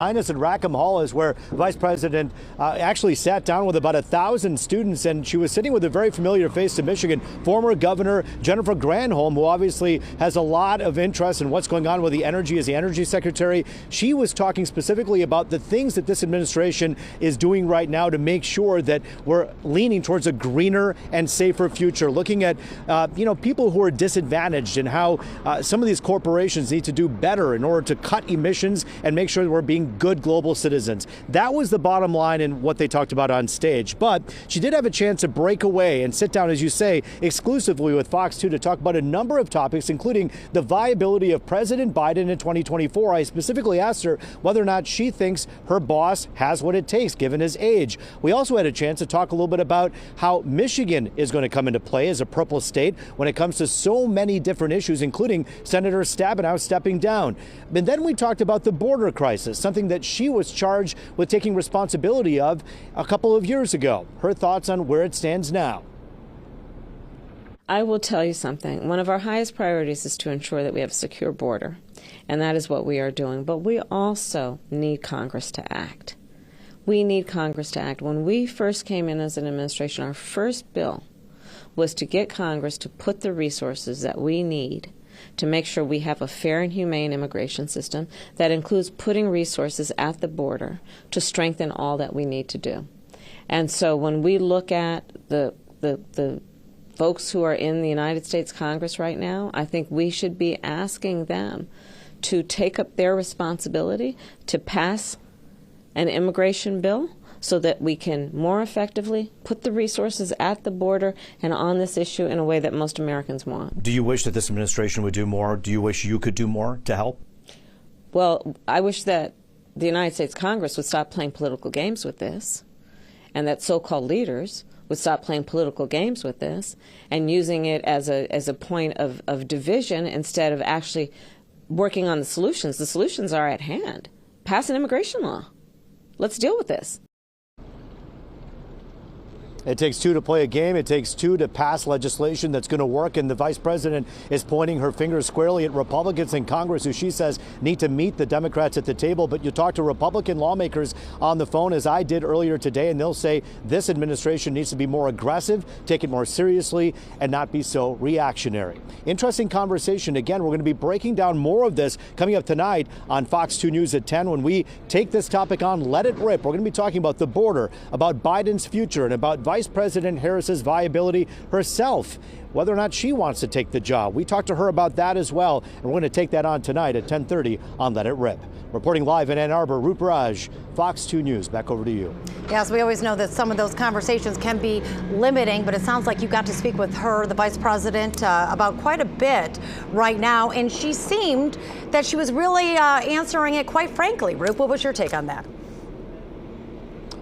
Highness and Rackham Hall is where the Vice President actually sat down with about 1,000 students, and she was sitting with a very familiar face to Michigan, former Governor Jennifer Granholm, who obviously has a lot of interest in what's going on with the energy as the Energy Secretary. She was talking specifically about the things that this administration is doing right now to make sure that we're leaning towards a greener and safer future, looking at people who are disadvantaged and how some of these corporations need to do better in order to cut emissions and make sure that we're being good global citizens. That was the bottom line in what they talked about on stage. But she did have a chance to break away and sit down, as you say, exclusively with Fox 2 to talk about a number of topics, including the viability of President Biden in 2024. I specifically asked her whether or not she thinks her boss has what it takes, given his age. We also had a chance to talk a little bit about how Michigan is going to come into play as a purple state when it comes to so many different issues, including Senator Stabenow stepping down. And then we talked about the border crisis, something that she was charged with taking responsibility of a couple of years ago. Her thoughts on where it stands now. I will tell you something. One of our highest priorities is to ensure that we have a secure border, and that is what we are doing. But we also need Congress to act. We need Congress to act. When we first came in as an administration, our first bill was to get Congress to put the resources that we need to make sure we have a fair and humane immigration system that includes putting resources at the border to strengthen all that we need to do. And so when we look at the folks who are in the United States Congress right now, I think we should be asking them to take up their responsibility to pass an immigration bill so that we can more effectively put the resources at the border and on this issue in a way that most Americans want. Do you wish that this administration would do more? Do you wish you could do more to help? Well, I wish that the United States Congress would stop playing political games with this, and that so-called leaders would stop playing political games with this and using it as a point of division instead of actually working on the solutions. The solutions are at hand. Pass an immigration law. Let's deal with this. It takes two to play a game. It takes two to pass legislation that's going to work. And the vice president is pointing her finger squarely at Republicans in Congress, who she says need to meet the Democrats at the table. But you talk to Republican lawmakers on the phone, as I did earlier today, and they'll say this administration needs to be more aggressive, take it more seriously, and not be so reactionary. Interesting conversation. Again, we're going to be breaking down more of this coming up tonight on Fox 2 News at 10 when we take this topic on Let It Rip. We're going to be talking about the border, about Biden's future, and about Vice President Harris's viability herself, whether or not she wants to take the job. We talked to her about that as well, and we're going to take that on tonight at 10:30 on Let It Rip. Reporting live in Ann Arbor, Roop Raj, Fox 2 News. Back over to you. Yes, we always know that some of those conversations can be limiting, but it sounds like you got to speak with her, the vice president, about quite a bit right now, and she seemed that she was really answering it quite frankly. Roop, what was your take on that?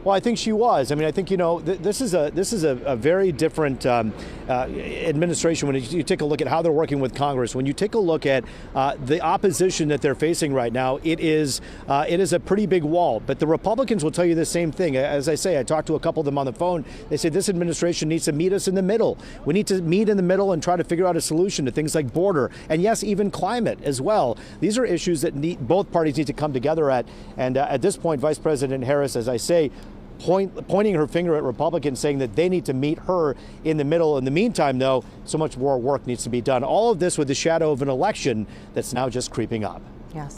Well, I think she was. I mean, I think, this is a very different administration when you take a look at how they're working with Congress. When you take a look at the opposition that they're facing right now, it is a pretty big wall. But the Republicans will tell you the same thing. As I say, I talked to a couple of them on the phone. They say this administration needs to meet us in the middle. We need to meet in the middle and try to figure out a solution to things like border and, yes, even climate as well. These are issues that both parties need to come together at. And at this point, Vice President Harris, as I say, pointing her finger at Republicans, saying that they need to meet her in the middle. In the meantime, though, so much more work needs to be done. All of this with the shadow of an election that's now just creeping up. Yes.